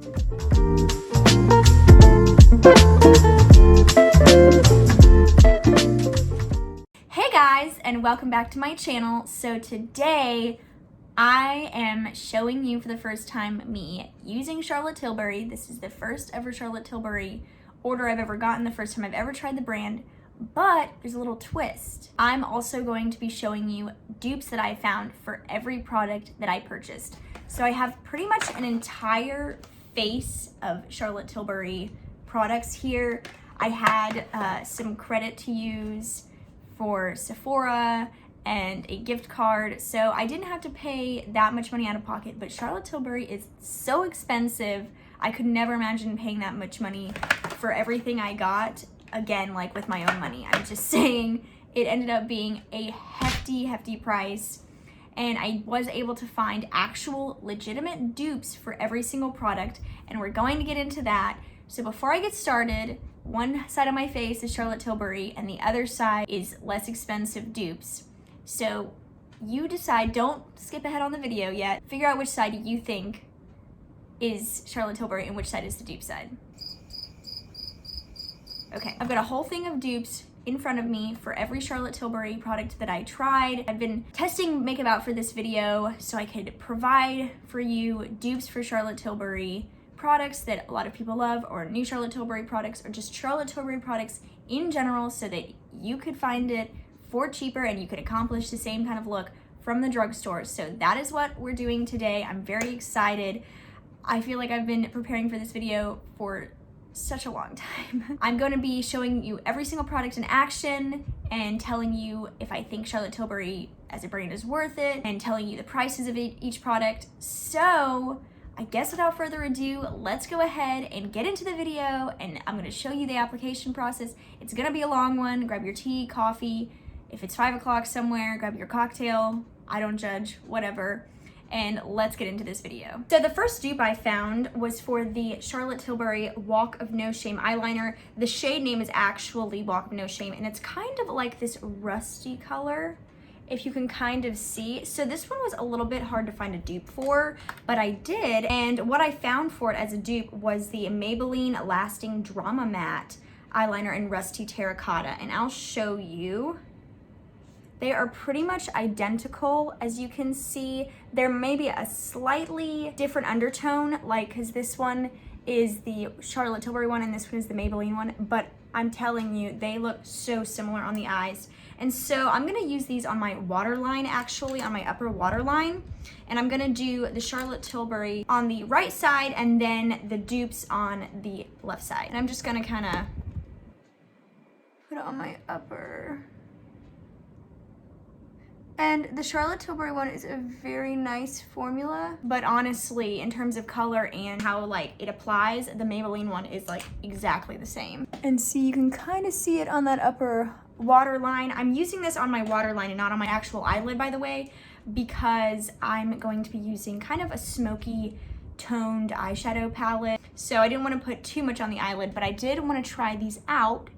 Hey guys, and welcome back to my channel. So today I am showing you for the first time me using Charlotte Tilbury. This is the first ever Charlotte Tilbury order I've ever gotten, the first time I've ever tried the brand, but there's a little twist. I'm also going to be showing you dupes that I found for every product that I purchased. So I have pretty much an entire face of Charlotte Tilbury products here. I had some credit to use for Sephora and a gift card, so I didn't have to pay that much money out of pocket, but Charlotte Tilbury is so expensive. I could never imagine paying that much money for everything I got, again, like with my own money. I'm just saying it ended up being a hefty price, and I was able to find actual legitimate dupes for every single product, and we're going to get into that. So before I get started, one side of my face is Charlotte Tilbury and the other side is less expensive dupes. So you decide, don't skip ahead on the video yet. Figure out which side you think is Charlotte Tilbury and which side is the dupe side. Okay, I've got a whole thing of dupes in front of me for every Charlotte Tilbury product that I tried. I've been testing makeup out for this video so I could provide for you dupes for Charlotte Tilbury products that a lot of people love, or new Charlotte Tilbury products, or just Charlotte Tilbury products in general, so that you could find it for cheaper and you could accomplish the same kind of look from the drugstore. So that is what we're doing today. I'm very excited. I feel like I've been preparing for this video for such a long time. I'm going to be showing you every single product in action and telling you if I think Charlotte Tilbury as a brand is worth it, and telling you the prices of each product. So I guess without further ado, let's go ahead and get into the video, and I'm gonna show you the application process. It's gonna be a long one. Grab your tea, coffee. If it's 5 o'clock somewhere, grab your cocktail. I don't judge, whatever. And let's get into this video. So the first dupe I found was for the Charlotte Tilbury Walk of No Shame eyeliner. The shade name is actually Walk of No Shame, and it's kind of like this rusty color, if you can kind of see. So this one was a little bit hard to find a dupe for, but I did. And what I found for it as a dupe was the Maybelline Lasting Drama Matte eyeliner in Rusty Terracotta. And I'll show you. They are pretty much identical, as you can see. There may be a slightly different undertone, like, because this one is the Charlotte Tilbury one and this one is the Maybelline one, but I'm telling you, they look so similar on the eyes. And so I'm gonna use these on my waterline, actually, on my upper waterline. And I'm gonna do the Charlotte Tilbury on the right side and then the dupes on the left side. And I'm just gonna kinda put it on my upper. And the Charlotte Tilbury one is a very nice formula, but honestly, in terms of color and how like it applies, the Maybelline one is like exactly the same. And see, you can kind of see it on that upper waterline. I'm using this on my waterline and not on my actual eyelid, by the way, because I'm going to be using kind of a smoky toned eyeshadow palette. So I didn't want to put too much on the eyelid, but I did want to try these out.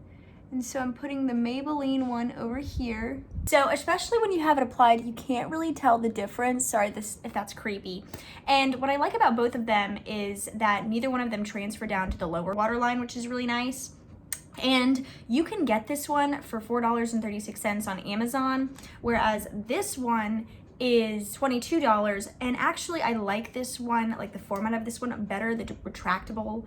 And so I'm putting the Maybelline one over here. So especially when you have it applied, you can't really tell the difference. Sorry if that's creepy. And what I like about both of them is that neither one of them transfer down to the lower waterline, which is really nice. And you can get this one for $4.36 on Amazon, whereas this one is $22. And actually I like this one, like the format of this one better, the retractable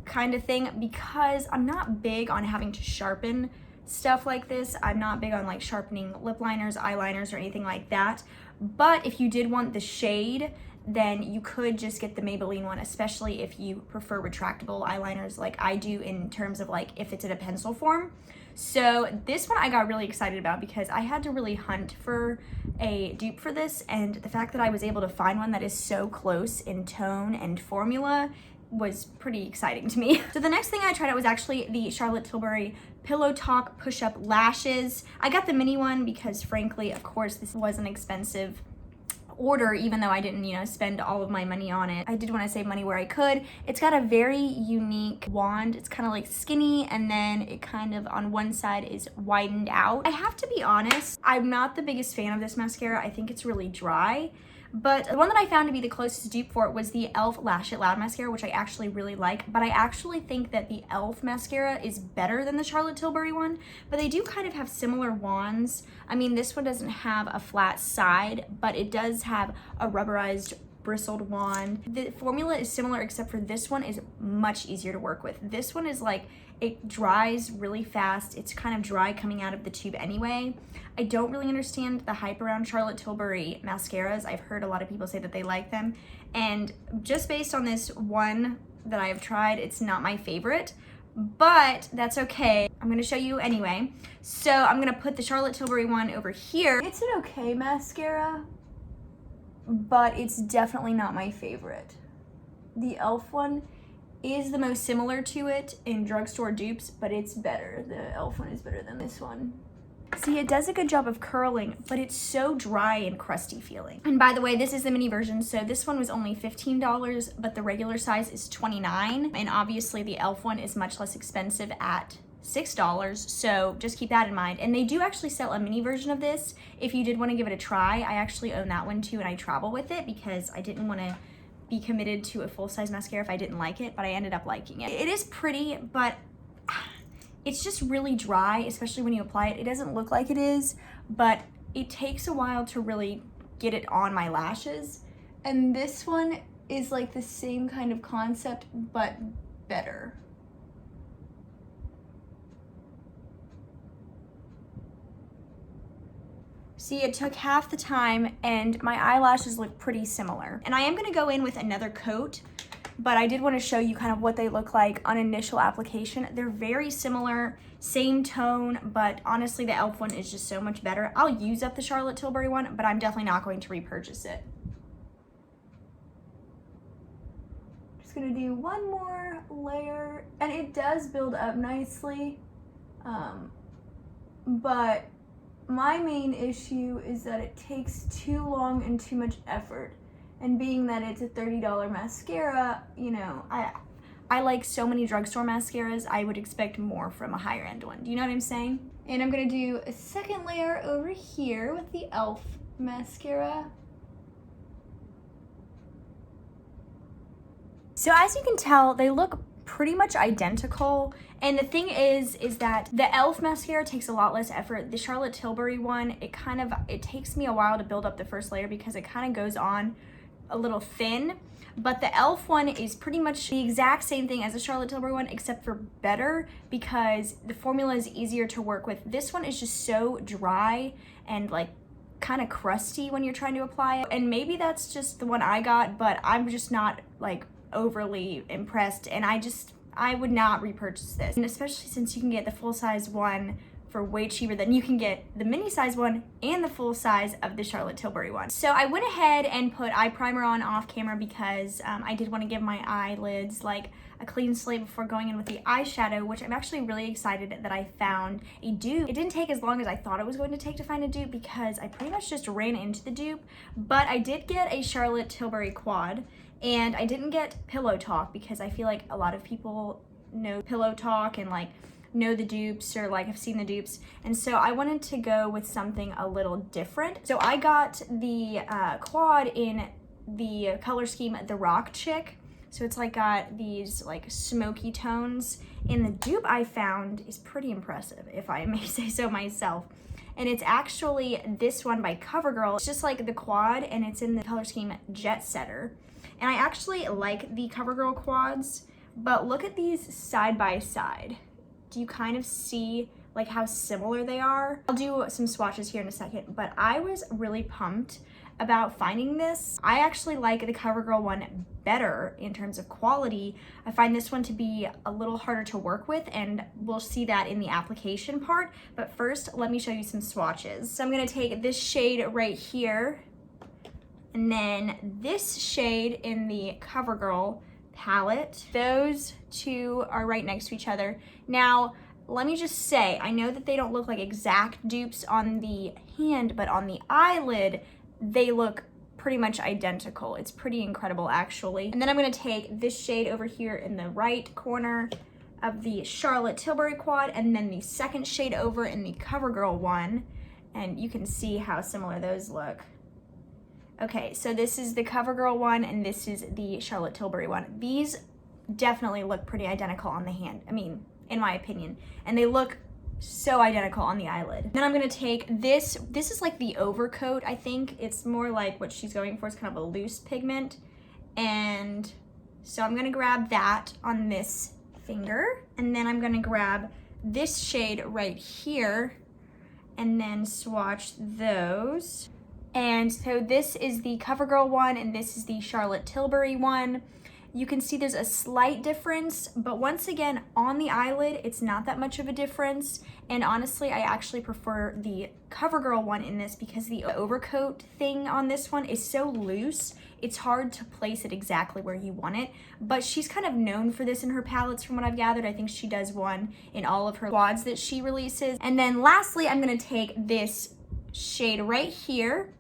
kind of thing, because I'm not big on having to sharpen stuff like this. I'm not big on like sharpening lip liners, eyeliners, or anything like that. But if you did want the shade, then you could just get the Maybelline one, especially if you prefer retractable eyeliners like I do, in terms of like if it's in a pencil form. So this one I got really excited about because I had to really hunt for a dupe for this, and the fact that I was able to find one that is so close in tone and formula was pretty exciting to me. So the next thing I tried out was actually the Charlotte Tilbury Pillow Talk Push-Up Lashes. I got the mini one because frankly, of course, this was an expensive order, even though I didn't, you know, spend all of my money on it. I did want to save money where I could. It's got a very unique wand. It's kind of like skinny, and then it kind of on one side is widened out. I have to be honest, I'm not the biggest fan of this mascara. I think it's really dry. But the one that I found to be the closest dupe for it was the e.l.f. Lash It Loud mascara, which I actually really like. But I actually think that the e.l.f. mascara is better than the Charlotte Tilbury one. But they do kind of have similar wands. I mean, this one doesn't have a flat side, but it does have a rubberized bristled wand. The formula is similar, except for this one is much easier to work with. This one is like, it dries really fast. It's kind of dry coming out of the tube anyway. I don't really understand the hype around Charlotte Tilbury mascaras. I've heard a lot of people say that they like them. And just based on this one that I have tried, it's not my favorite, but that's okay. I'm gonna show you anyway. So I'm gonna put the Charlotte Tilbury one over here. It's an okay mascara, but it's definitely not my favorite. The e.l.f. one is the most similar to it in drugstore dupes, but it's better. The e.l.f. one is better than this one. See, it does a good job of curling, but it's so dry and crusty feeling. And by the way, this is the mini version, so this one was only $15, but the regular size is $29. And obviously the e.l.f. one is much less expensive at $6, so just keep that in mind. And they do actually sell a mini version of this if you did want to give it a try. I actually own that one too, and I travel with it because I didn't want to be committed to a full-size mascara if I didn't like it, but I ended up liking it. It is pretty, but it's just really dry, especially when you apply it. It doesn't look like it is, but it takes a while to really get it on my lashes. And this one is like the same kind of concept, but better. See, it took half the time and my eyelashes look pretty similar. And I am gonna go in with another coat, but I did wanna show you kind of what they look like on initial application. They're very similar, same tone, but honestly the e.l.f. one is just so much better. I'll use up the Charlotte Tilbury one, but I'm definitely not going to repurchase it. Just gonna do one more layer, and it does build up nicely, but my main issue is that it takes too long and too much effort. And being that it's a $30 mascara, you know, I like so many drugstore mascaras, I would expect more from a higher end one. Do you know what I'm saying? And I'm gonna do a second layer over here with the e.l.f. mascara. So as you can tell, they look pretty much identical. And the thing is that the e.l.f. mascara takes a lot less effort. The Charlotte Tilbury one, it takes me a while to build up the first layer because it kind of goes on a little thin. But the e.l.f. one is pretty much the exact same thing as the Charlotte Tilbury one, except for better because the formula is easier to work with. This one is just so dry and like kind of crusty when you're trying to apply it. And maybe that's just the one I got, but I'm just not like overly impressed, and I would not repurchase this. And especially since you can get the full-size one for way cheaper than you can get the mini size one and the full size of the Charlotte Tilbury one. So I went ahead and put eye primer on off camera because I did want to give my eyelids like a clean slate before going in with the eyeshadow, which I'm actually really excited that I found a dupe. It didn't take as long as I thought it was going to take to find a dupe because I pretty much just ran into the dupe, but I did get a Charlotte Tilbury quad. And I didn't get Pillow Talk because I feel like a lot of people know Pillow Talk and like know the dupes or like have seen the dupes. And so I wanted to go with something a little different. So I got the quad in the color scheme The Rock Chick. So it's like got these like smoky tones. And the dupe I found is pretty impressive, if I may say so myself. And it's actually this one by CoverGirl. It's just like the quad and it's in the color scheme Jet Setter. And I actually like the CoverGirl quads, but look at these side by side. Do you kind of see like how similar they are? I'll do some swatches here in a second, but I was really pumped about finding this. I actually like the CoverGirl one better in terms of quality. I find this one to be a little harder to work with, and we'll see that in the application part. But first, let me show you some swatches. So I'm gonna take this shade right here, and then this shade in the CoverGirl palette. Those two are right next to each other. Now, let me just say, I know that they don't look like exact dupes on the hand, but on the eyelid, they look pretty much identical. It's pretty incredible, actually. And then I'm gonna take this shade over here in the right corner of the Charlotte Tilbury quad, and then the second shade over in the CoverGirl one, and you can see how similar those look. Okay, so this is the CoverGirl one and this is the Charlotte Tilbury one. These definitely look pretty identical on the hand, I mean, in my opinion. And they look so identical on the eyelid. Then I'm gonna take this is like the overcoat, I think. It's more like what she's going for, it's kind of a loose pigment. And so I'm gonna grab that on this finger, and then I'm gonna grab this shade right here and then swatch those. And so this is the CoverGirl one and this is the Charlotte Tilbury one. You can see there's a slight difference, but once again, on the eyelid, it's not that much of a difference. And honestly, I actually prefer the CoverGirl one in this because the overcoat thing on this one is so loose, it's hard to place it exactly where you want it. But she's kind of known for this in her palettes from what I've gathered. I think she does one in all of her quads that she releases. And then lastly, I'm gonna take this shade right here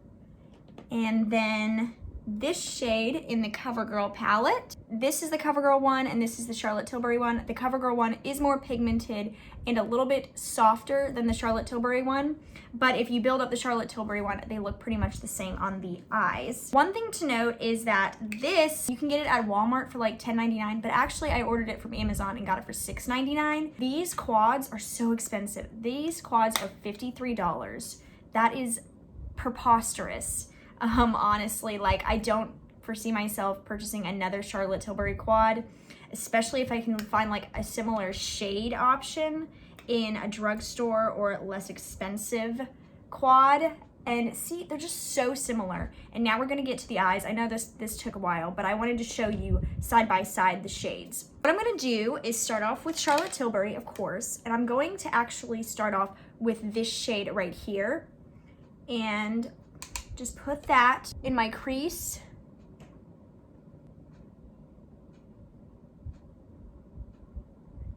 and then this shade in the CoverGirl palette. This is the CoverGirl one and this is the Charlotte Tilbury one. The CoverGirl one is more pigmented and a little bit softer than the Charlotte Tilbury one, but if you build up the Charlotte Tilbury one, they look pretty much the same on the eyes. One thing to note is that this, you can get it at Walmart for like $10.99, but actually I ordered it from Amazon and got it for $6.99. These quads are so expensive. These quads are $53. That is preposterous. Honestly, like I don't foresee myself purchasing another Charlotte Tilbury quad, especially if I can find like a similar shade option in a drugstore or less expensive quad. And see, they're just so similar. And now we're gonna get to the eyes. I know this took a while, but I wanted to show you side by side the shades. What I'm gonna do is start off with Charlotte Tilbury, of course, and I'm going to actually start off with this shade right here. And just put that in my crease.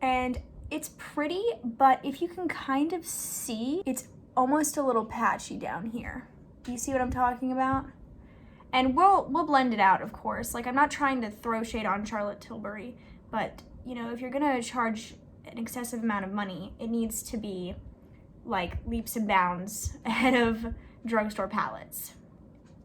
And it's pretty, but if you can kind of see, it's almost a little patchy down here. Do you see what I'm talking about? And we'll blend it out, of course. Like, I'm not trying to throw shade on Charlotte Tilbury, but you know, if you're gonna charge an excessive amount of money, it needs to be like leaps and bounds ahead of drugstore palettes.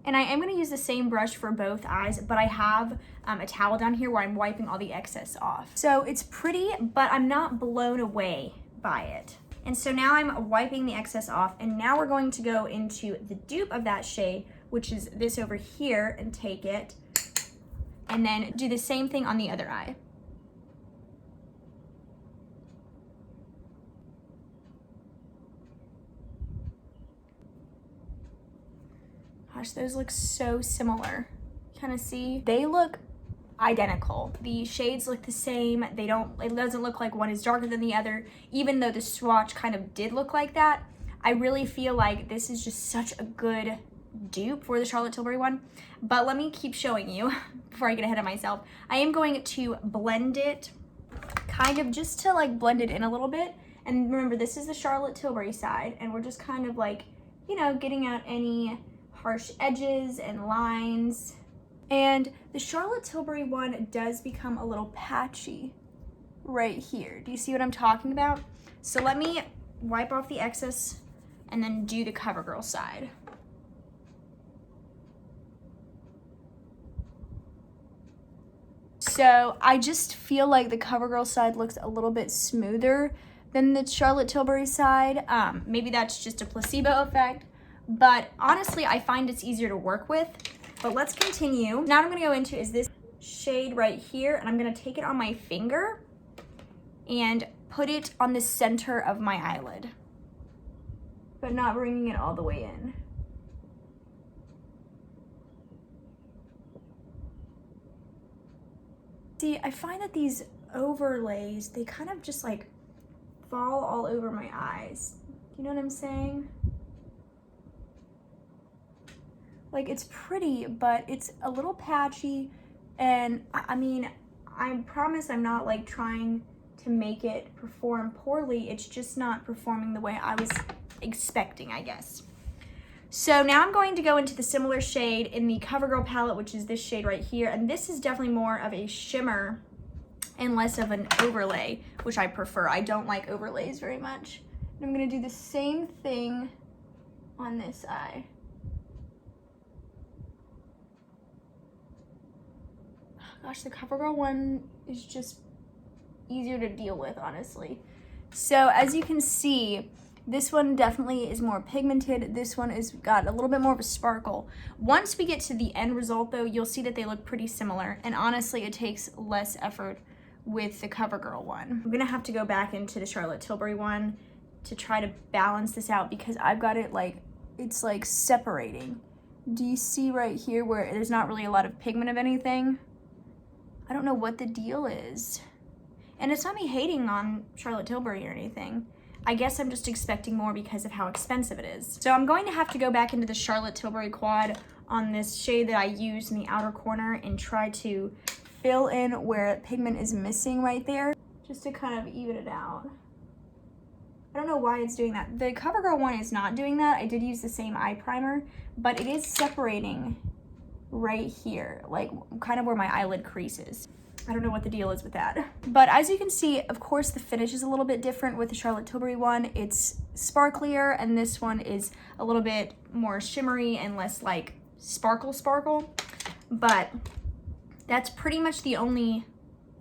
And I am going to use the same brush for both eyes, but I have a towel down here where I'm wiping all the excess off. So it's pretty, but I'm not blown away by it. And so now I'm wiping the excess off, and now we're going to go into the dupe of that shade, which is this over here, and take it, and then do the same thing on the other eye. Gosh, those look so similar. Kind of see? They look identical. The shades look the same. It doesn't look like one is darker than the other, even though the swatch kind of did look like that. I really feel like this is just such a good dupe for the Charlotte Tilbury one. But let me keep showing you before I get ahead of myself. I am going to blend it, kind of just to like blend it in a little bit. And remember, this is the Charlotte Tilbury side, and we're just kind of like, you know, getting out any harsh edges and lines. And the Charlotte Tilbury one does become a little patchy right here. Do you see what I'm talking about? So let me wipe off the excess and then do the CoverGirl side. So I just feel like the CoverGirl side looks a little bit smoother than the Charlotte Tilbury side. Maybe that's just a placebo effect, but honestly, I find it's easier to work with. But let's continue. Now what I'm gonna go into is this shade right here, and I'm gonna take it on my finger and put it on the center of my eyelid, but not bringing it all the way in. See, I find that these overlays, they kind of just like fall all over my eyes. You know what I'm saying? Like, it's pretty, but it's a little patchy, and I mean, I promise I'm not like trying to make it perform poorly. It's just not performing the way I was expecting, I guess. So now I'm going to go into the similar shade in the CoverGirl palette, which is this shade right here, and this is definitely more of a shimmer and less of an overlay, which I prefer. I don't like overlays very much. And I'm gonna do the same thing on this eye. Gosh, the CoverGirl one is just easier to deal with, honestly. So as you can see, this one definitely is more pigmented. This one is got a little bit more of a sparkle. Once we get to the end result though, you'll see that they look pretty similar. And honestly, it takes less effort with the CoverGirl one. I'm gonna have to go back into the Charlotte Tilbury one to try to balance this out because I've got it like, it's like separating. Do you see right here where there's not really a lot of pigment of anything? I don't know what the deal is. And it's not me hating on Charlotte Tilbury or anything. I guess I'm just expecting more because of how expensive it is. So I'm going to have to go back into the Charlotte Tilbury quad on this shade that I used in the outer corner and try to fill in where pigment is missing right there, just to kind of even it out. I don't know why it's doing that. The CoverGirl one is not doing that. I did use the same eye primer, but it is separating right here, like kind of where my eyelid crease is. I don't know what the deal is with that. But as you can see, of course, the finish is a little bit different with the Charlotte Tilbury one. It's sparklier, and this one is a little bit more shimmery and less like sparkle. But that's pretty much the only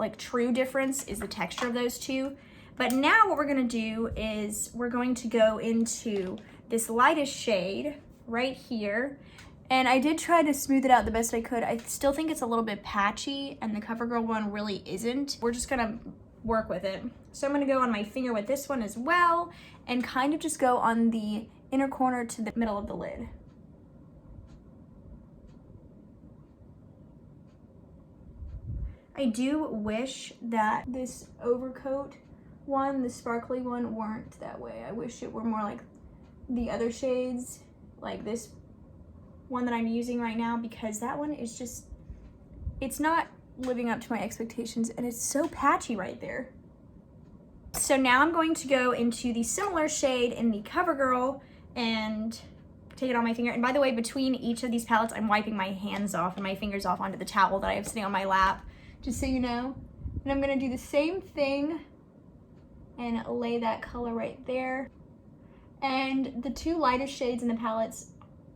like true difference is the texture of those two. But now what we're gonna do is we're going to go into this lightest shade right here. And I did try to smooth it out the best I could. I still think it's a little bit patchy, and the CoverGirl one really isn't. We're just gonna work with it. So I'm gonna go on my finger with this one as well, and kind of just go on the inner corner to the middle of the lid. I do wish that this overcoat one, the sparkly one, weren't that way. I wish it were more like the other shades, like this one that I'm using right now, because that one is just, it's not living up to my expectations, and it's so patchy right there. So now I'm going to go into the similar shade in the CoverGirl and take it on my finger. And by the way, between each of these palettes, I'm wiping my hands off and my fingers off onto the towel that I have sitting on my lap, just so you know. And I'm gonna do the same thing and lay that color right there. And the two lightest shades in the palettes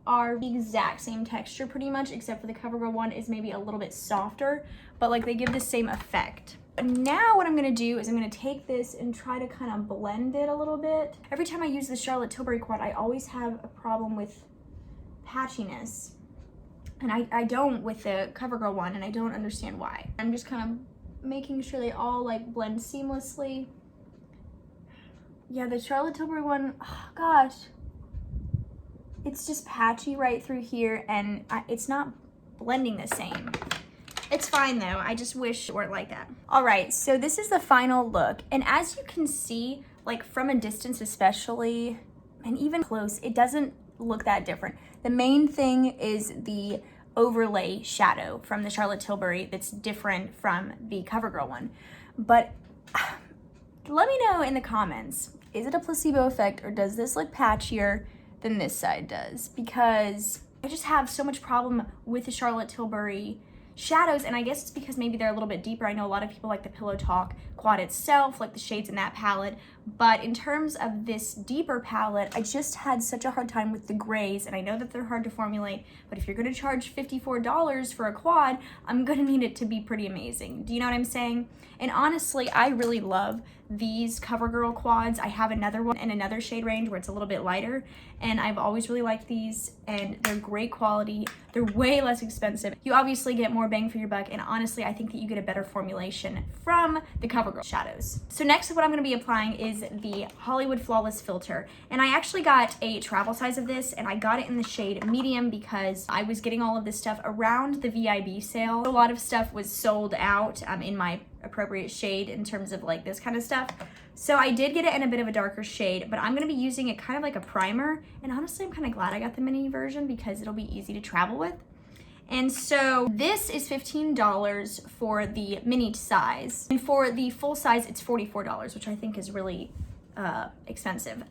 are the exact same texture pretty much, except for the CoverGirl one is maybe a little bit softer, but like they give the same effect. But now what I'm gonna do is I'm gonna take this and try to kind of blend it a little bit. Every time I use the Charlotte Tilbury quad, I always have a problem with patchiness. And I don't with the CoverGirl one, and I don't understand why. I'm just kind of making sure they all like blend seamlessly. Yeah, the Charlotte Tilbury one, oh gosh. It's just patchy right through here, and it's not blending the same. It's fine though, I just wish it weren't like that. All right, so this is the final look. And as you can see, like from a distance especially, and even close, it doesn't look that different. The main thing is the overlay shadow from the Charlotte Tilbury that's different from the CoverGirl one. But let me know in the comments, is it a placebo effect, or does this look patchier than this side does? Because I just have so much problem with the Charlotte Tilbury shadows, and I guess it's because maybe they're a little bit deeper. I know a lot of people like the Pillow Talk quad itself, like the shades in that palette, but in terms of this deeper palette, I just had such a hard time with the grays, and I know that they're hard to formulate, but if you're gonna charge $54 for a quad, I'm gonna need it to be pretty amazing. Do you know what I'm saying? And honestly, I really love these CoverGirl quads. I have another one in another shade range where it's a little bit lighter, and I've always really liked these, and they're great quality. They're way less expensive. You obviously get more bang for your buck, and honestly, I think that you get a better formulation from the CoverGirl shadows. So next, what I'm gonna be applying is the Hollywood Flawless Filter, and I actually got a travel size of this, and I got it in the shade medium because I was getting all of this stuff around the VIB sale. A lot of stuff was sold out in my appropriate shade in terms of like this kind of stuff. So I did get it in a bit of a darker shade, but I'm gonna be using it kind of like a primer. And honestly, I'm kind of glad I got the mini version because it'll be easy to travel with. And so this is $15 for the mini size. And for the full size, it's $44, which I think is really expensive.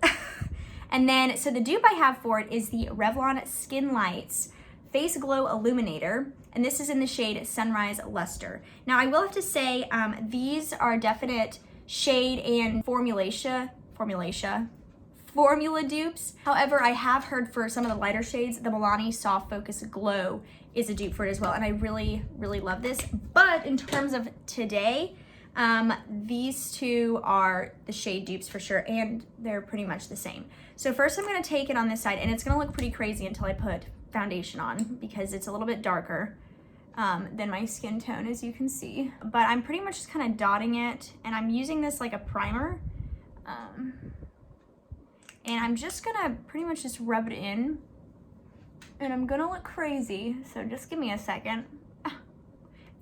And then, so the dupe I have for it is the Revlon Skin Lights Face Glow Illuminator, and this is in the shade Sunrise Luster. Now I will have to say, these are definite shade and formulation formula dupes. However, I have heard for some of the lighter shades, the Milani Soft Focus Glow is a dupe for it as well, and I really, really love this. But in terms of today, these two are the shade dupes for sure, and they're pretty much the same. So first I'm gonna take it on this side, and it's gonna look pretty crazy until I put foundation on because it's a little bit darker than my skin tone, as you can see. But I'm pretty much just kind of dotting it, and I'm using this like a primer. And I'm just gonna pretty much just rub it in, and I'm gonna look crazy, so just give me a second.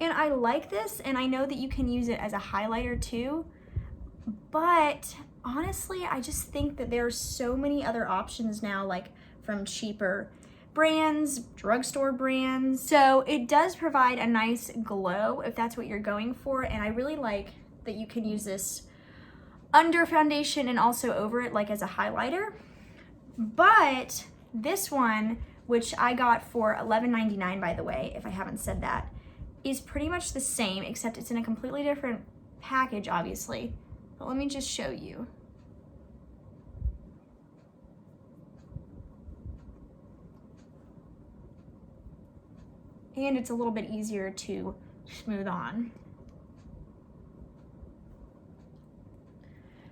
And I like this, and I know that you can use it as a highlighter too, but honestly, I just think that there are so many other options now, like from cheaper brands, drugstore brands. So it does provide a nice glow if that's what you're going for, and I really like that you can use this under foundation and also over it like as a highlighter. But this one, which I got for $11.99 by the way, if I haven't said that, is pretty much the same, except it's in a completely different package obviously. But let me just show you. And it's a little bit easier to smooth on.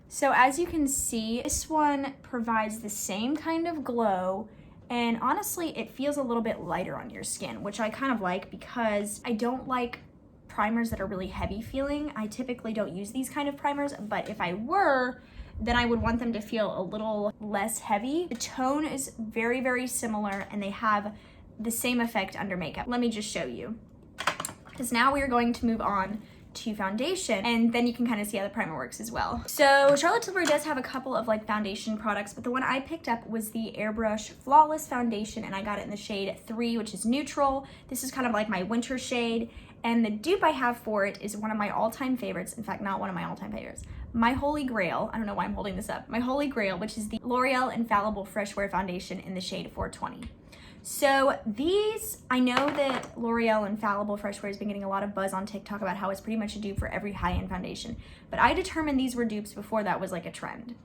So as you can see, this one provides the same kind of glow, and honestly, it feels a little bit lighter on your skin, which I kind of like because I don't like primers that are really heavy feeling. I typically don't use these kind of primers, but if I were, then I would want them to feel a little less heavy. The tone is very, very similar, and they have the same effect under makeup. Let me just show you, because now we are going to move on to foundation, and then you can kind of see how the primer works as well. So Charlotte Tilbury does have a couple of like foundation products, but the one I picked up was the Airbrush Flawless Foundation, and I got it in the shade 3, which is neutral. This is kind of like my winter shade, and the dupe I have for it is one of my all-time favorites. In fact, not one of my all-time favorites. My holy grail, I don't know why I'm holding this up, my holy grail, which is the L'Oreal Infallible Fresh Wear Foundation in the shade 420. So these, I know that L'Oreal Infallible Fresh Wear has been getting a lot of buzz on TikTok about how it's pretty much a dupe for every high-end foundation, but I determined these were dupes before that was like a trend.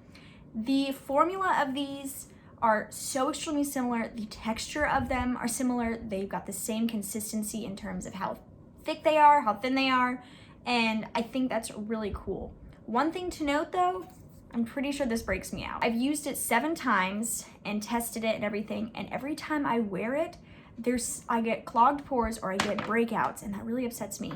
The formula of these are so extremely similar. The texture of them are similar. They've got the same consistency in terms of how thick they are, how thin they are, and I think that's really cool. One thing to note though, I'm pretty sure this breaks me out. I've used it 7 times and tested it and everything, and every time I wear it, I get clogged pores or I get breakouts, and that really upsets me.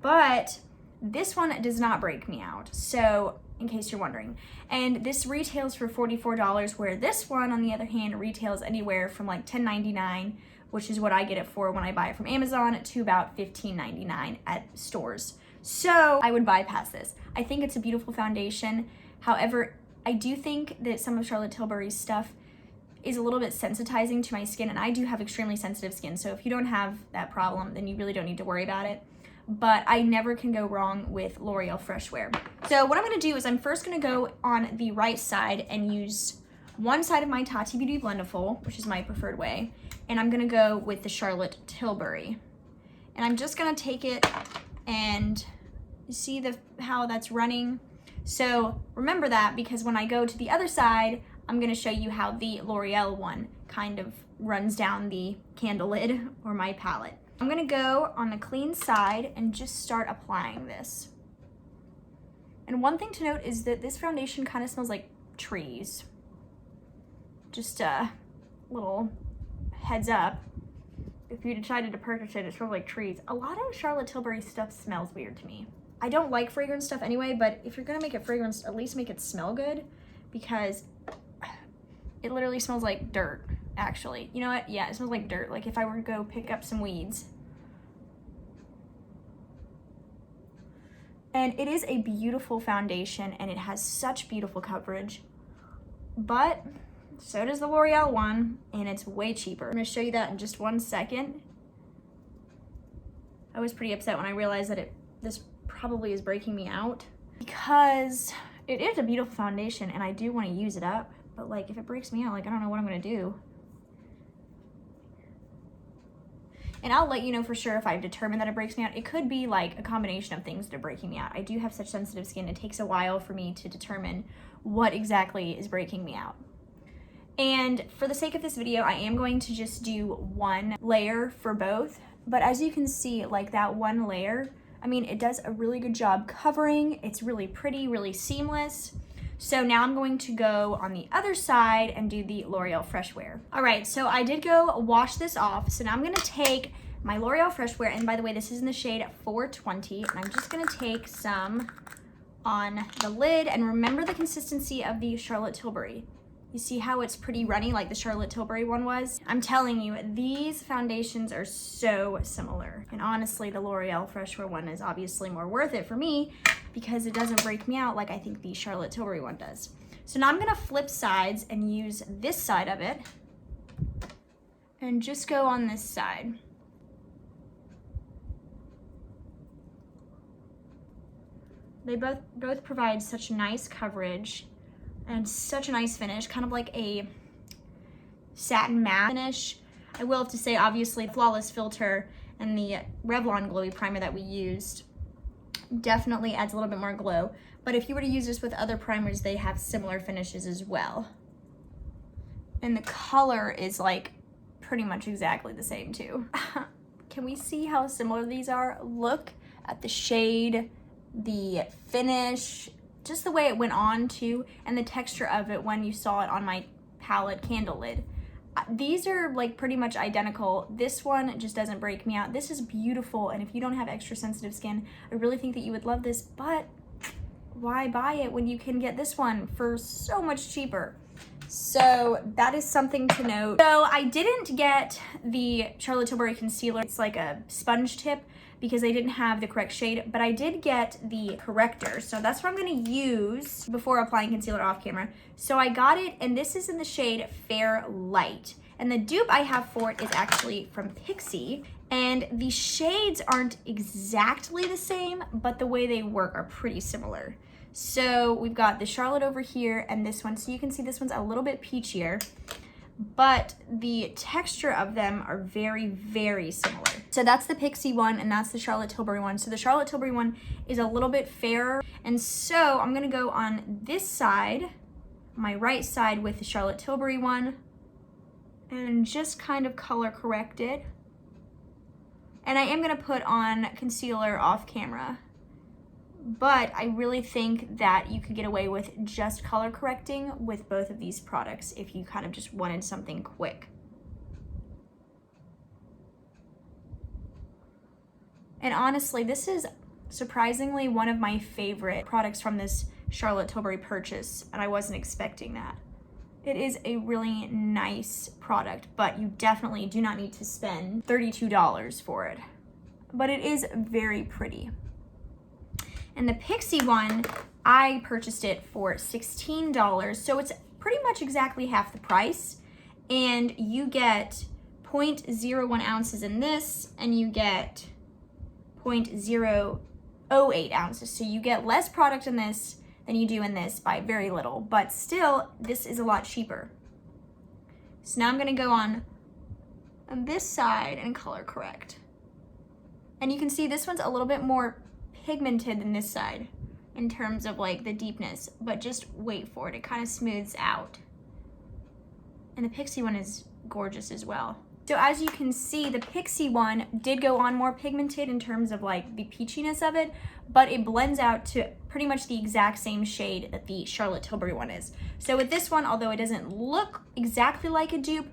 But this one does not break me out, so in case you're wondering. And this retails for $44, where this one, on the other hand, retails anywhere from like $10.99, which is what I get it for when I buy it from Amazon, to about $15.99 at stores. So I would bypass this. I think it's a beautiful foundation. However, I do think that some of Charlotte Tilbury's stuff is a little bit sensitizing to my skin, and I do have extremely sensitive skin, so if you don't have that problem, then you really don't need to worry about it. But I never can go wrong with L'Oreal Fresh Wear. So what I'm gonna do is I'm first gonna go on the right side and use one side of my Tati Beauty Blendiful, which is my preferred way, and I'm gonna go with the Charlotte Tilbury. And I'm just gonna take it, and you see how that's running? So remember that, because when I go to the other side, I'm gonna show you how the L'Oreal one kind of runs down the candle lid or my palette. I'm gonna go on the clean side and just start applying this. And one thing to note is that this foundation kind of smells like trees. Just a little heads up. If you decided to purchase it, it smells like trees. A lot of Charlotte Tilbury stuff smells weird to me. I don't like fragrance stuff anyway, but if you're gonna make it fragrance, at least make it smell good, because it literally smells like dirt, actually. You know what? Yeah, it smells like dirt. Like if I were to go pick up some weeds. And it is a beautiful foundation, and it has such beautiful coverage, but so does the L'Oreal one, and it's way cheaper. I'm gonna show you that in just one second. I was pretty upset when I realized that this probably is breaking me out, because it is a beautiful foundation and I do want to use it up, but like if it breaks me out, like I don't know what I'm gonna do. And I'll let you know for sure if I've determined that it breaks me out. It could be like a combination of things that are breaking me out. I do have such sensitive skin. It takes a while for me to determine what exactly is breaking me out. And for the sake of this video, I am going to just do one layer for both. But as you can see, like that one layer, I mean, it does a really good job covering. It's really pretty, really seamless. So now I'm going to go on the other side and do the L'Oreal Fresh Wear. All right, so I did go wash this off. So now I'm gonna take my L'Oreal Fresh Wear, and by the way, this is in the shade 420, and I'm just gonna take some on the lid, and remember the consistency of the Charlotte Tilbury. You see how it's pretty runny like the Charlotte Tilbury one was? I'm telling you, these foundations are so similar. And honestly, the L'Oreal Fresh Wear one is obviously more worth it for me because it doesn't break me out like I think the Charlotte Tilbury one does. So now I'm gonna flip sides and use this side of it and just go on this side. They both provide such nice coverage and such a nice finish, kind of like a satin matte finish. I will have to say, obviously, the Flawless Filter and the Revlon Glowy Primer that we used definitely adds a little bit more glow. But if you were to use this with other primers, they have similar finishes as well. And the color is like pretty much exactly the same too. Can we see how similar these are? Look at the shade, the finish, just the way it went on too, and the texture of it when you saw it on my palette candle lid. These are like pretty much identical. This one just doesn't break me out. This is beautiful, and if you don't have extra sensitive skin, I really think that you would love this, but why buy it when you can get this one for so much cheaper? So that is something to note. So I didn't get the Charlotte Tilbury concealer. It's like a sponge tip because I didn't have the correct shade, but I did get the corrector. So that's what I'm gonna use before applying concealer off camera. So I got it, and this is in the shade Fair Light. And the dupe I have for it is actually from Pixi, and the shades aren't exactly the same, but the way they work are pretty similar. So we've got the Charlotte over here and this one. So you can see this one's a little bit peachier, but the texture of them are very, very similar. So that's the Pixi one, and that's the Charlotte Tilbury one. So the Charlotte Tilbury one is a little bit fairer. And so I'm gonna go on this side, my right side, with the Charlotte Tilbury one, and just kind of color correct it. And I am gonna put on concealer off camera, but I really think that you could get away with just color correcting with both of these products if you kind of just wanted something quick. And honestly, this is surprisingly one of my favorite products from this Charlotte Tilbury purchase, and I wasn't expecting that. It is a really nice product, but you definitely do not need to spend $32 for it. But it is very pretty. And the Pixi one, I purchased it for $16, so it's pretty much exactly half the price. And you get 0.01 ounces in this, and you get 0.008 ounces. So you get less product in this than you do in this by very little, but still, this is a lot cheaper. So now I'm gonna go on this side and color correct. And you can see this one's a little bit more pigmented than this side in terms of like the deepness, but just wait for it. It kind of smooths out. And the Pixi one is gorgeous as well. So as you can see, the Pixi one did go on more pigmented in terms of like the peachiness of it, but it blends out to pretty much the exact same shade that the Charlotte Tilbury one is. So with this one, although it doesn't look exactly like a dupe,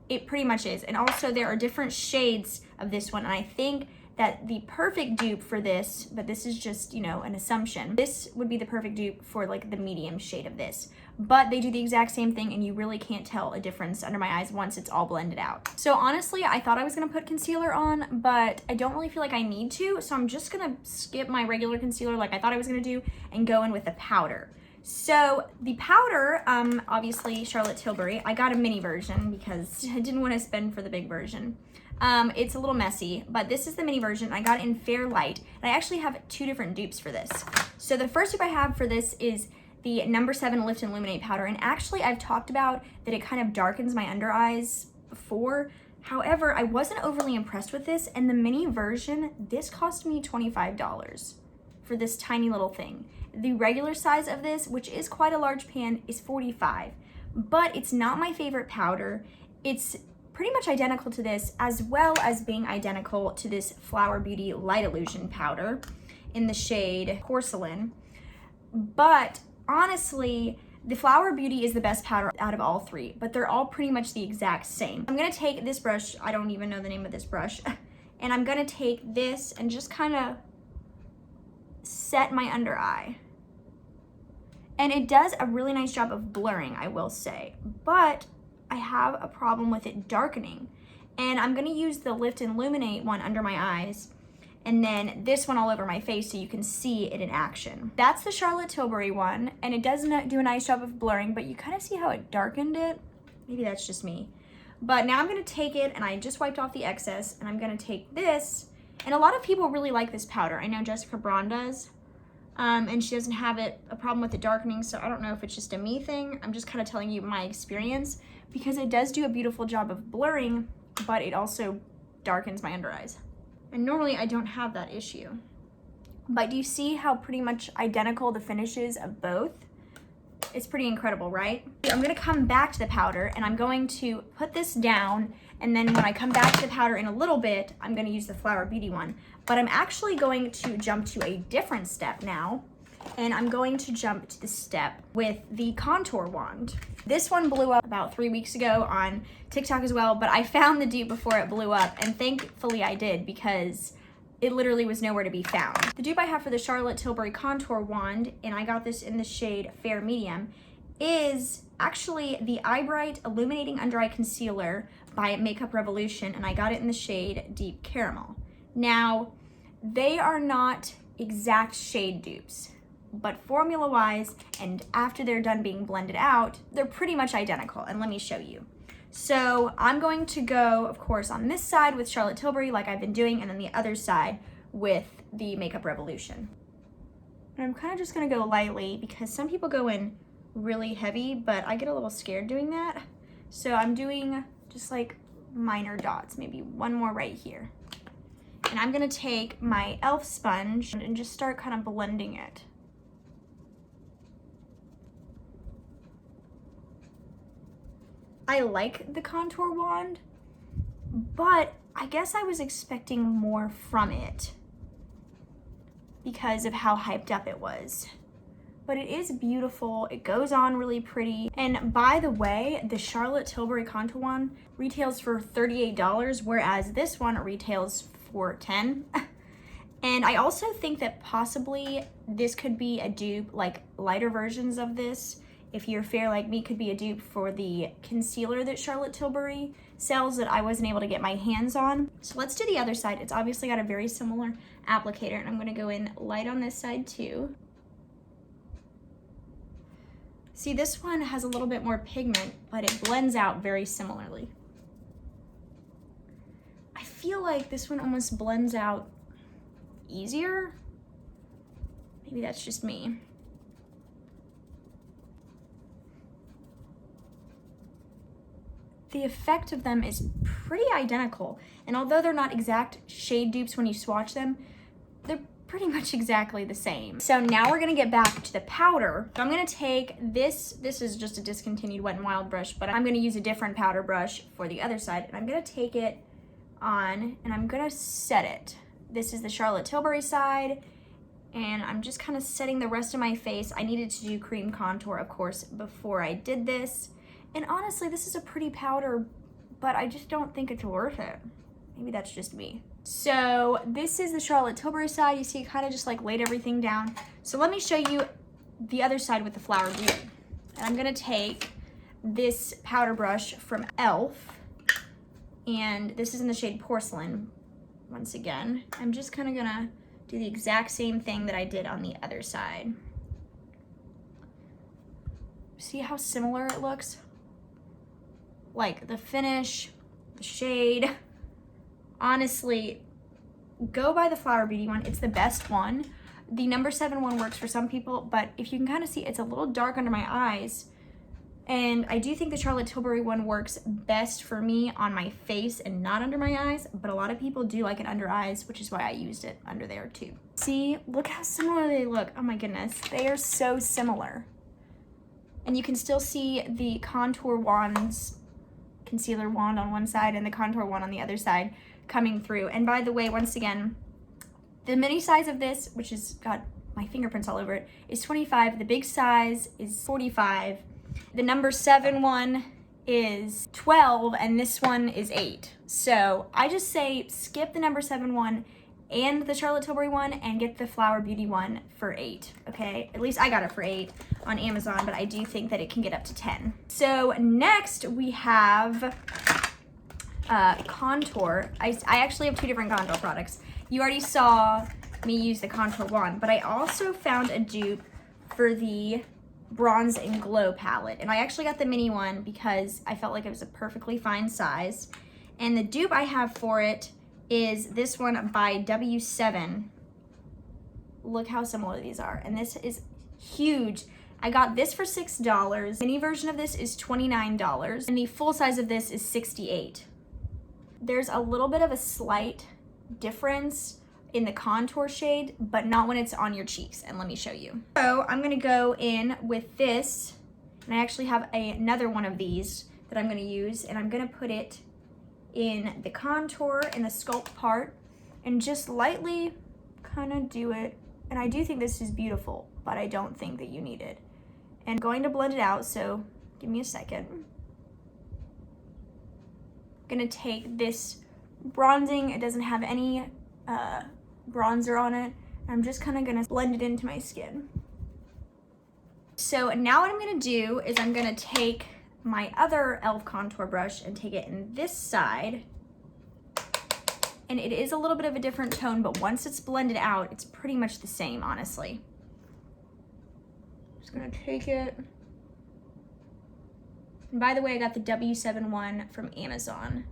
it pretty much is. And also there are different shades of this one, and I think that the perfect dupe for this, but this is just, you know, an assumption, this would be the perfect dupe for like the medium shade of this. But they do the exact same thing, and you really can't tell a difference under my eyes once it's all blended out. So honestly, I thought I was gonna put concealer on, but I don't really feel like I need to, so I'm just gonna skip my regular concealer like I thought I was gonna do and go in with the powder. So the powder, obviously Charlotte Tilbury, I got a mini version because I didn't want to spend for the big version. It's a little messy, but this is the mini version. I got it in Fair Light, and I actually have two different dupes for this. So the first dupe I have for this is the No. 7 Lift and Illuminate powder, and actually I've talked about that it kind of darkens my under eyes before. However, I wasn't overly impressed with this, and the mini version, this cost me $25 for this tiny little thing. The regular size of this, which is quite a large pan, is $45, but it's not my favorite powder. It's pretty much identical to this, as well as being identical to this Flower Beauty Light Illusion powder in the shade Porcelain. But honestly, the Flower Beauty is the best powder out of all three, but they're all pretty much the exact same. I'm gonna take this brush, I don't even know the name of this brush, and I'm gonna take this and just kind of set my under eye. And it does a really nice job of blurring, I will say, but I have a problem with it darkening. And I'm gonna use the Lift and Illuminate one under my eyes, and then this one all over my face so you can see it in action. That's the Charlotte Tilbury one, and it does do a nice job of blurring, but you kind of see how it darkened it. Maybe that's just me. But now I'm gonna take it, and I just wiped off the excess, and I'm gonna take this, and a lot of people really like this powder. I know Jessica Braun does, and she doesn't have a problem with the darkening, so I don't know if it's just a me thing. I'm just kind of telling you my experience, because it does do a beautiful job of blurring, but it also darkens my under eyes. And normally I don't have that issue. But do you see how pretty much identical the finish is of both? It's pretty incredible, right? I'm gonna come back to the powder, and I'm going to put this down, and then when I come back to the powder in a little bit, I'm gonna use the Flower Beauty one. But I'm actually going to jump to a different step now, and I'm going to jump to the step with the contour wand. This one blew up about 3 weeks ago on TikTok as well, but I found the dupe before it blew up, and thankfully I did, because it literally was nowhere to be found. The dupe I have for the Charlotte Tilbury contour wand, and I got this in the shade Fair Medium, is actually the Eyebrow Illuminating Under Eye Concealer by Makeup Revolution, and I got it in the shade Deep Caramel. Now, they are not exact shade dupes, but formula-wise, and after they're done being blended out, they're pretty much identical, and let me show you. So I'm going to go, of course, on this side with Charlotte Tilbury like I've been doing, and then the other side with the Makeup Revolution. And I'm kind of just gonna go lightly, because some people go in really heavy, but I get a little scared doing that. So I'm doing just like minor dots, maybe one more right here. And I'm gonna take my e.l.f. sponge and just start kind of blending it. I like the contour wand, but I guess I was expecting more from it because of how hyped up it was. But it is beautiful, it goes on really pretty. And by the way, the Charlotte Tilbury contour wand retails for $38, whereas this one retails for $10. And I also think that possibly this could be a dupe, like lighter versions of this, if you're fair like me, could be a dupe for the concealer that Charlotte Tilbury sells that I wasn't able to get my hands on. So let's do the other side. It's obviously got a very similar applicator, and I'm gonna go in light on this side too. See, this one has a little bit more pigment, but it blends out very similarly. I feel like this one almost blends out easier. Maybe that's just me. The effect of them is pretty identical, and although they're not exact shade dupes when you swatch them, they're pretty much exactly the same. So now we're gonna get back to the powder. So I'm gonna take this is just a discontinued Wet n Wild brush, but I'm gonna use a different powder brush for the other side, and I'm gonna take it on and I'm gonna set it. This is the Charlotte Tilbury side, and I'm just kind of setting the rest of my face. I needed to do cream contour, of course, before I did this. And honestly, this is a pretty powder, but I just don't think it's worth it. Maybe that's just me. So this is the Charlotte Tilbury side. You see, it kind of just like laid everything down. So let me show you the other side with the Flower Beauty. And I'm gonna take this powder brush from e.l.f. And this is in the shade Porcelain. Once again, I'm just kind of gonna do the exact same thing that I did on the other side. See how similar it looks? Like the finish, the shade. Honestly, go buy the Flower Beauty one. It's the best one. The number 7 one works for some people, but if you can kind of see, it's a little dark under my eyes. And I do think the Charlotte Tilbury one works best for me on my face and not under my eyes, but a lot of people do like it under eyes, which is why I used it under there too. See, look how similar they look. Oh my goodness, they are so similar. And you can still see the contour wands, concealer wand on one side and the contour wand on the other side coming through. And by the way, once again, the mini size of this, which has got my fingerprints all over it, is 25. The big size is 45. The number 7 one is 12 and this one is 8. So I just say skip the number 7 one and the Charlotte Tilbury one and get the Flower Beauty one for 8, okay? At least I got it for 8 on Amazon, but I do think that it can get up to 10. So next we have contour. I actually have 2 different contour products. You already saw me use the contour wand, but I also found a dupe for the Bronze and Glow palette, and I actually got the mini one because I felt like it was a perfectly fine size. And the dupe I have for it is this one by W7. Look how similar these are, and this is huge. I got this for $6. Mini version of this is $29, and the full size of this is $68. There's a little bit of a slight difference in the contour shade, but not when it's on your cheeks, and let me show you. So I'm gonna go in with this, and I actually have another one of these that I'm gonna use, and I'm gonna put it in the contour in the sculpt part and just lightly kind of do it. And I do think this is beautiful, but I don't think that you need it. And I'm going to blend it out, so give me a second. I'm gonna take this bronzing, it doesn't have any bronzer on it. I'm just kind of gonna blend it into my skin. So now what I'm gonna do is I'm gonna take my other e.l.f. contour brush and take it in this side. And it is a little bit of a different tone, but once it's blended out, it's pretty much the same, honestly. Just gonna take it. And by the way, I got the W7 one from Amazon.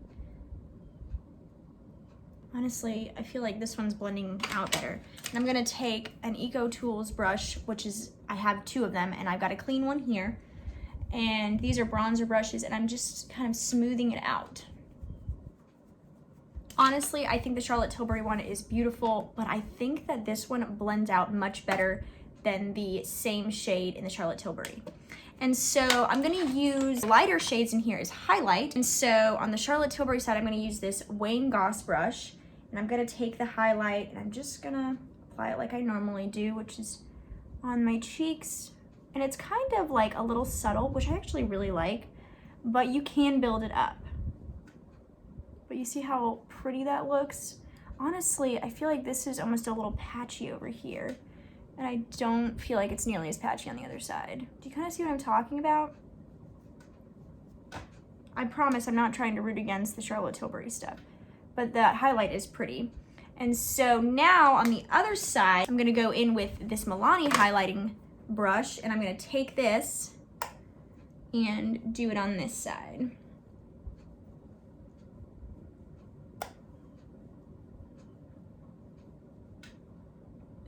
Honestly, I feel like this one's blending out better. And I'm gonna take an Eco Tools brush, which is, I have 2 of them, and I've got a clean one here. And these are bronzer brushes, and I'm just kind of smoothing it out. Honestly, I think the Charlotte Tilbury one is beautiful, but I think that this one blends out much better than the same shade in the Charlotte Tilbury. And so I'm gonna use lighter shades in here as highlight. And so on the Charlotte Tilbury side, I'm gonna use this Wayne Goss brush, and I'm gonna take the highlight and I'm just gonna apply it like I normally do, which is on my cheeks. And it's kind of like a little subtle, which I actually really like, but you can build it up. But you see how pretty that looks? Honestly, I feel like this is almost a little patchy over here, and I don't feel like it's nearly as patchy on the other side. Do you kind of see what I'm talking about? I promise I'm not trying to root against the Charlotte Tilbury stuff, but that highlight is pretty. And so now on the other side, I'm gonna go in with this Milani highlighting brush, and I'm gonna take this and do it on this side.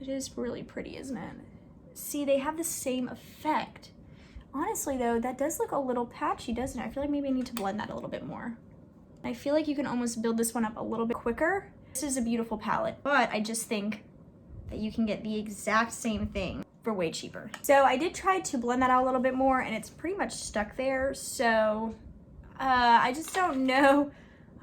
It is really pretty, isn't it? See, they have the same effect. Honestly though, that does look a little patchy, doesn't it? I feel like maybe I need to blend that a little bit more. I feel like you can almost build this one up a little bit quicker. This is a beautiful palette, but I just think that you can get the exact same thing for way cheaper. So I did try to blend that out a little bit more, and it's pretty much stuck there. So I just don't know.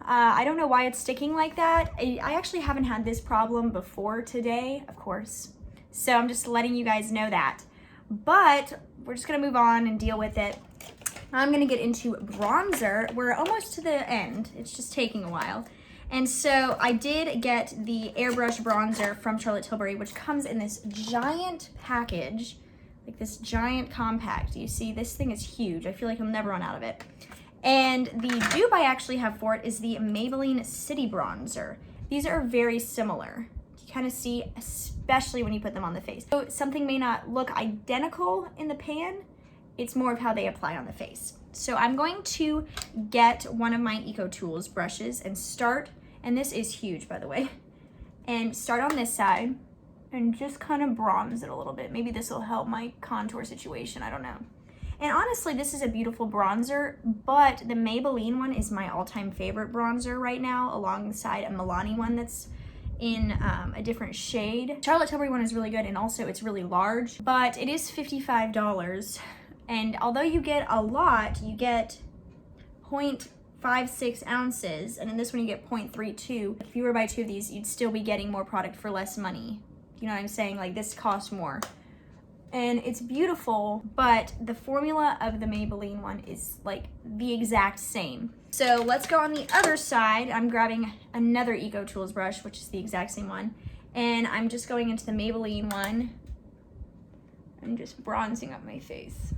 I don't know why it's sticking like that. I actually haven't had this problem before today, of course. So I'm just letting you guys know that. But we're just gonna move on and deal with it. I'm gonna get into bronzer. We're almost to the end. It's just taking a while. And so I did get the airbrush bronzer from Charlotte Tilbury, which comes in this giant package, like this giant compact. You see, this thing is huge. I feel like I'll never run out of it. And the dupe I actually have for it is the Maybelline City Bronzer. These are very similar. You kind of see, especially when you put them on the face. So something may not look identical in the pan, it's more of how they apply on the face. So I'm going to get one of my Eco Tools brushes and start, and this is huge by the way, and start on this side and just kind of bronze it a little bit. Maybe this will help my contour situation, I don't know. And honestly, this is a beautiful bronzer, but the Maybelline one is my all-time favorite bronzer right now, alongside a Milani one that's in a different shade. Charlotte Tilbury one is really good, and also it's really large, but it is $55. And although you get a lot, you get 0.56 ounces, and in this one you get 0.32. If you were to buy 2 of these, you'd still be getting more product for less money. You know what I'm saying? Like, this costs more. And it's beautiful, but the formula of the Maybelline one is like the exact same. So let's go on the other side. I'm grabbing another Eco Tools brush, which is the exact same one. And I'm just going into the Maybelline one. I'm just bronzing up my face.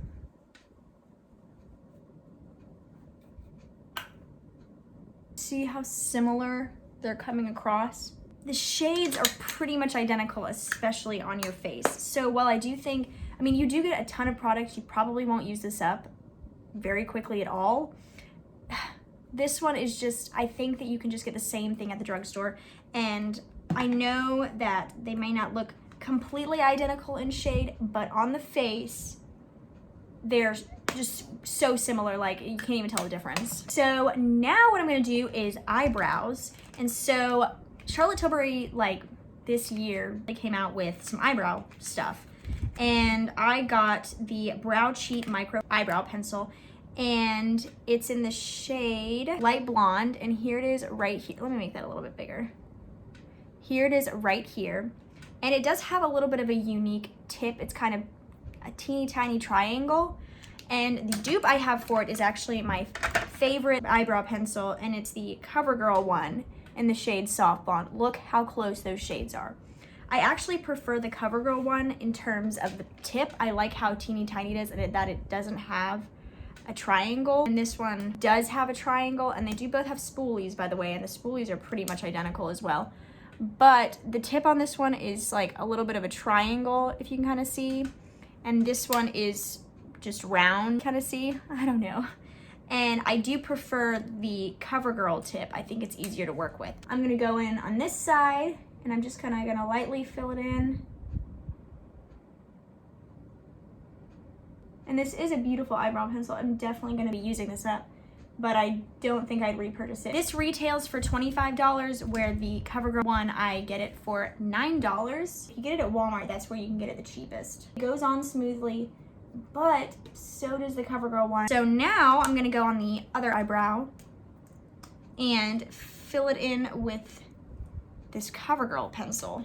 See how similar they're coming across? The shades are pretty much identical, especially on your face. So while I do think, I mean, you do get a ton of products, you probably won't use this up very quickly at all. This one is just, I think that you can just get the same thing at the drugstore. And I know that they may not look completely identical in shade, but on the face, they're just so similar, like you can't even tell the difference. So now what I'm gonna do is eyebrows. And so Charlotte Tilbury, like this year, they came out with some eyebrow stuff. And I got the Brow Cheat Micro Eyebrow Pencil, and it's in the shade Light Blonde, and here it is right here. Let me make that a little bit bigger. Here it is right here. And it does have a little bit of a unique tip. It's kind of a teeny tiny triangle. And the dupe I have for it is actually my favorite eyebrow pencil, and it's the CoverGirl one in the shade Soft Blonde. Look how close those shades are. I actually prefer the CoverGirl one in terms of the tip. I like how teeny tiny it is, and that it doesn't have a triangle. And this one does have a triangle, and they do both have spoolies, by the way, and the spoolies are pretty much identical as well. But the tip on this one is like a little bit of a triangle, if you can kind of see. And this one is just round, kind of see? I don't know. And I do prefer the CoverGirl tip. I think it's easier to work with. I'm gonna go in on this side, and I'm just kind of gonna lightly fill it in. And this is a beautiful eyebrow pencil. I'm definitely gonna be using this up, but I don't think I'd repurchase it. This retails for $25, where the CoverGirl one, I get it for $9. If you get it at Walmart, that's where you can get it the cheapest. It goes on smoothly, but so does the CoverGirl one. So now I'm gonna go on the other eyebrow and fill it in with this CoverGirl pencil.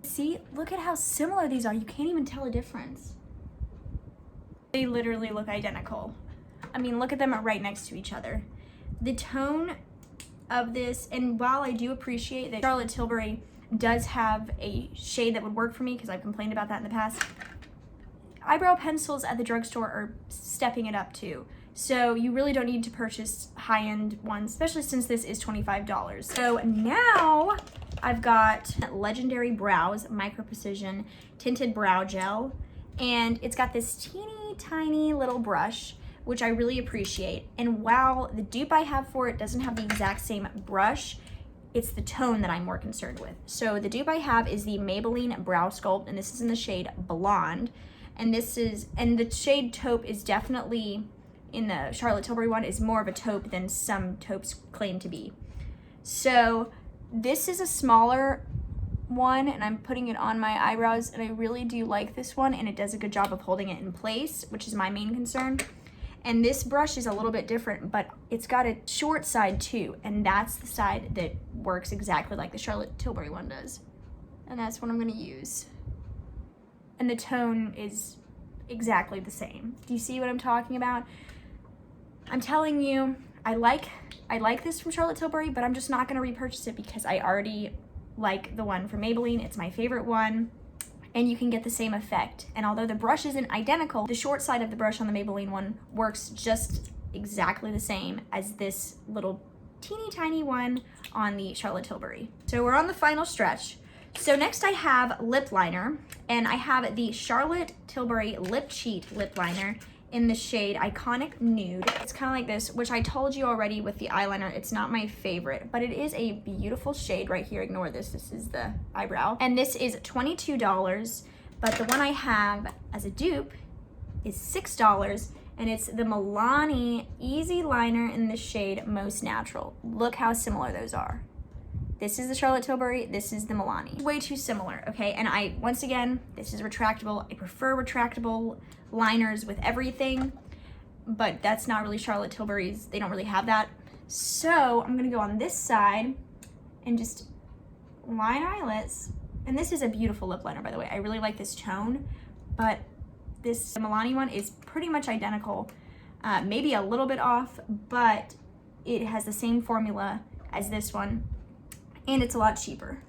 See, look at how similar these are. You can't even tell a difference. They literally look identical. I mean, look at them right next to each other. The tone of this, and while I do appreciate that Charlotte Tilbury does have a shade that would work for me, because I've complained about that in the past, eyebrow pencils at the drugstore are stepping it up too. So you really don't need to purchase high-end ones, especially since this is $25. So now I've got Legendary Brows Micro Precision Tinted Brow Gel, and it's got this teeny tiny little brush, which I really appreciate. And while the dupe I have for it doesn't have the exact same brush, it's the tone that I'm more concerned with. So the dupe I have is the Maybelline Brow Sculpt, and this is in the shade Blonde. And the shade taupe is definitely, in the Charlotte Tilbury one, is more of a taupe than some taupes claim to be. So this is a smaller one, and I'm putting it on my eyebrows, and I really do like this one, and it does a good job of holding it in place, which is my main concern. And this brush is a little bit different, but it's got a short side too, and that's the side that works exactly like the Charlotte Tilbury one does. And that's what I'm gonna use. And the tone is exactly the same. Do you see what I'm talking about? I'm telling you, I like this from Charlotte Tilbury, but I'm just not gonna repurchase it because I already like the one from Maybelline. It's my favorite one, and you can get the same effect. And although the brush isn't identical, the short side of the brush on the Maybelline one works just exactly the same as this little teeny tiny one on the Charlotte Tilbury. So we're on the final stretch. So next I have lip liner, and I have the Charlotte Tilbury Lip Cheat lip liner in the shade Iconic Nude. It's kind of like this, which I told you already with the eyeliner, it's not my favorite, but it is a beautiful shade right here. Ignore this, this is the eyebrow. And this is $22, but the one I have as a dupe is $6, and it's the Milani Easy Liner in the shade Most Natural. Look how similar those are. This is the Charlotte Tilbury, this is the Milani. Way too similar, okay? And once again, this is retractable. I prefer retractable liners with everything, but that's not really Charlotte Tilbury's. They don't really have that. So I'm gonna go on this side and just line our eyelets. And this is a beautiful lip liner, by the way. I really like this tone, but this Milani one is pretty much identical. Maybe a little bit off, but it has the same formula as this one, and it's a lot cheaper.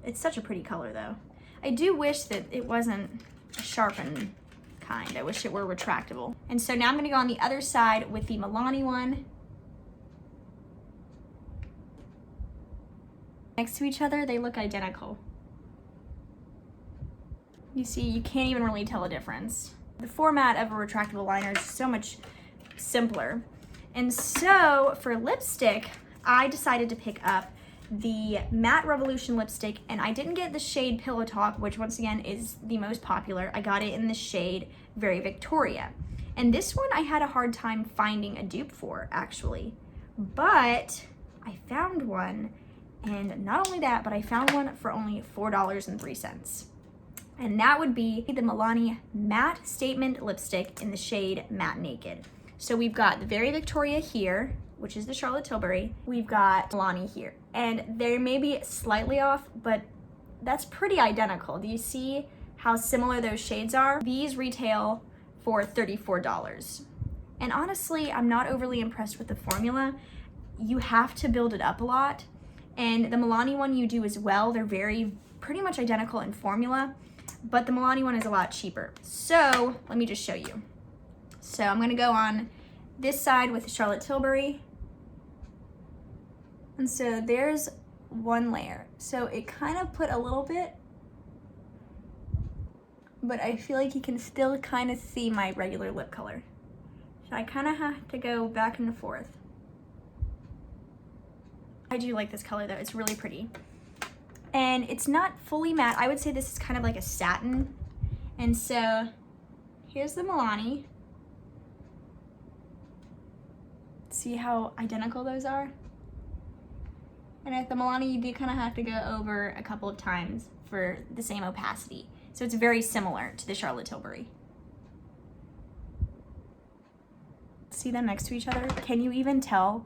It's such a pretty color though. I do wish that it wasn't a sharpened kind. I wish it were retractable. And so now I'm gonna go on the other side with the Milani one. Next to each other, they look identical. You see, you can't even really tell a difference. The format of a retractable liner is so much simpler. And so for lipstick, I decided to pick up the Matte Revolution lipstick, and I didn't get the shade Pillow Talk, which once again is the most popular. I got it in the shade Very Victoria. And this one I had a hard time finding a dupe for, actually. But I found one, and not only that, but I found one for only $4.03. And that would be the Milani Matte Statement Lipstick in the shade Matte Naked. So we've got the Very Victoria here, which is the Charlotte Tilbury. We've got Milani here. And they may be slightly off, but that's pretty identical. Do you see how similar those shades are? These retail for $34. And honestly, I'm not overly impressed with the formula. You have to build it up a lot. And the Milani one you do as well. They're pretty much identical in formula, but the Milani one is a lot cheaper. So let me just show you. So I'm gonna go on this side with the Charlotte Tilbury. And so there's one layer. So it kind of put a little bit, but I feel like you can still kind of see my regular lip color. So I kind of have to go back and forth. I do like this color though, it's really pretty. And it's not fully matte. I would say this is kind of like a satin. And so here's the Milani. See how identical those are? And at the Milani, you do kind of have to go over a couple of times for the same opacity. So it's very similar to the Charlotte Tilbury. See them next to each other? Can you even tell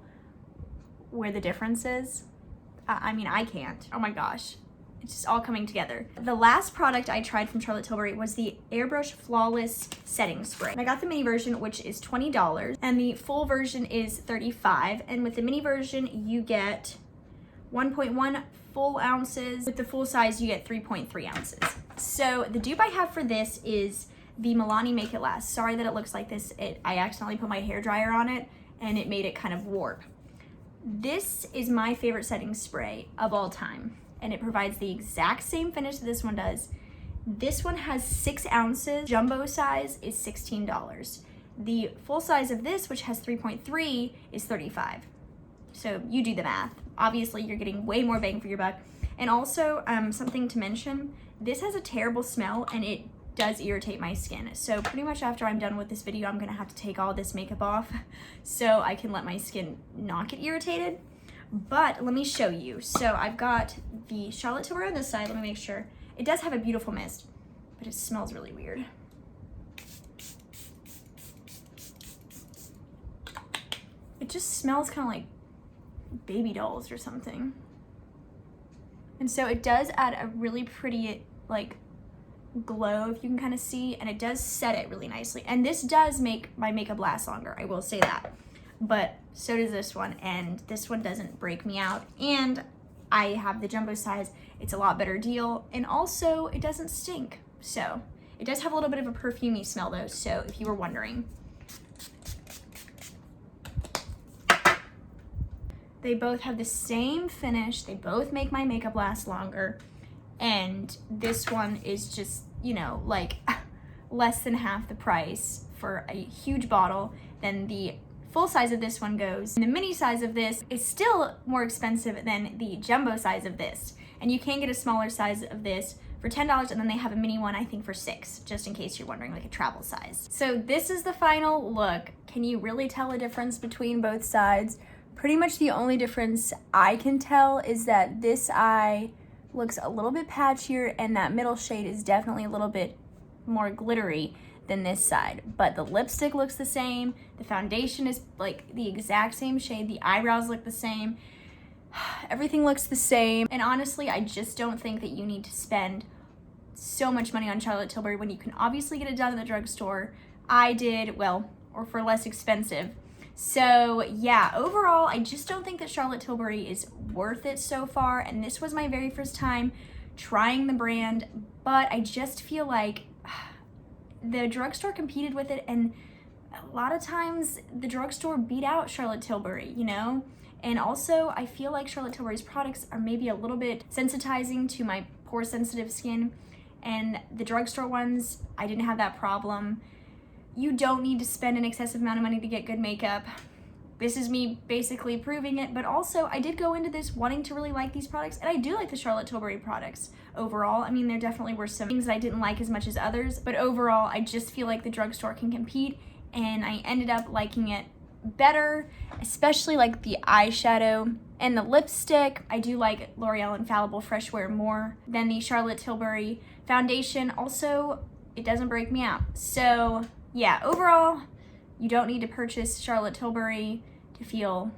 where the difference is? I mean, I can't. Oh my gosh. It's just all coming together. The last product I tried from Charlotte Tilbury was the Airbrush Flawless Setting Spray. I got the mini version, which is $20, and the full version is $35. And with the mini version, you get 1.1 full ounces. With the full size, you get 3.3 ounces. So the dupe I have for this is the Milani Make It Last. Sorry that it looks like this. I accidentally put my hairdryer on it, and it made it kind of warp. This is my favorite setting spray of all time, and it provides the exact same finish that this one does. This one has 6 ounces. Jumbo size is $16. The full size of this, which has 3.3, is $35. So you do the math. Obviously, you're getting way more bang for your buck. And also, something to mention, this has a terrible smell, and it does irritate my skin. So pretty much after I'm done with this video, I'm gonna have to take all this makeup off so I can let my skin not get irritated. But let me show you. So I've got the Charlotte Tilbury on this side. Let me make sure. It does have a beautiful mist, but it smells really weird. It just smells kind of like baby dolls or something. And so it does add a really pretty like glow, if you can kind of see, and it does set it really nicely. And this does make my makeup last longer, I will say that. But so does this one, and this one doesn't break me out. And I have the jumbo size. It's a lot better deal, and also it doesn't stink. So it does have a little bit of a perfumey smell though, so if you were wondering. They both have the same finish. They both make my makeup last longer. And this one is just, you know, like less than half the price for a huge bottle than the full size of this one goes. And the mini size of this is still more expensive than the jumbo size of this. And you can get a smaller size of this for $10, and then they have a mini one, I think, for $6, just in case you're wondering, like a travel size. So this is the final look. Can you really tell a difference between both sides? Pretty much the only difference I can tell is that this eye looks a little bit patchier, and that middle shade is definitely a little bit more glittery than this side. But the lipstick looks the same, the foundation is like the exact same shade, the eyebrows look the same, everything looks the same. And honestly, I just don't think that you need to spend so much money on Charlotte Tilbury when you can obviously get it done at the drugstore. I did, well, or for less expensive. So yeah, overall, I just don't think that Charlotte Tilbury is worth it so far. And this was my very first time trying the brand, but I just feel like the drugstore competed with it, and a lot of times the drugstore beat out Charlotte Tilbury, you know? And also, I feel like Charlotte Tilbury's products are maybe a little bit sensitizing to my pore sensitive skin, and the drugstore ones, I didn't have that problem. You don't need to spend an excessive amount of money to get good makeup. This is me basically proving it, but also I did go into this wanting to really like these products, and I do like the Charlotte Tilbury products overall. I mean, there definitely were some things that I didn't like as much as others, but overall, I just feel like the drugstore can compete, and I ended up liking it better, especially like the eyeshadow and the lipstick. I do like L'Oreal Infallible Fresh Wear more than the Charlotte Tilbury foundation. Also, it doesn't break me out. So yeah, overall, you don't need to purchase Charlotte Tilbury to feel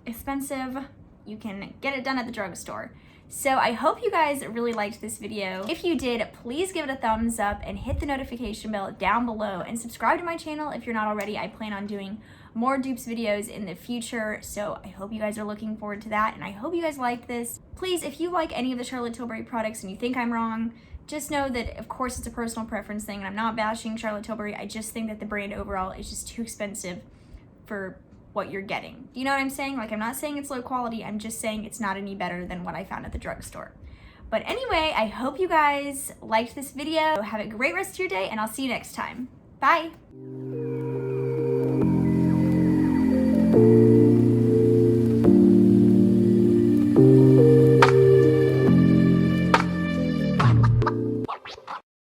expensive. You can get it done at the drugstore. So I hope you guys really liked this video. If you did, please give it a thumbs up and hit the notification bell down below, and subscribe to my channel if you're not already. I plan on doing more dupes videos in the future, so I hope you guys are looking forward to that, and I hope you guys liked this. Please, if you like any of the Charlotte Tilbury products and you think I'm wrong, just know that, of course, it's a personal preference thing, and I'm not bashing Charlotte Tilbury. I just think that the brand overall is just too expensive for what you're getting. You know what I'm saying? Like, I'm not saying it's low quality, I'm just saying it's not any better than what I found at the drugstore. But anyway, I hope you guys liked this video. Have a great rest of your day, and I'll see you next time. Bye!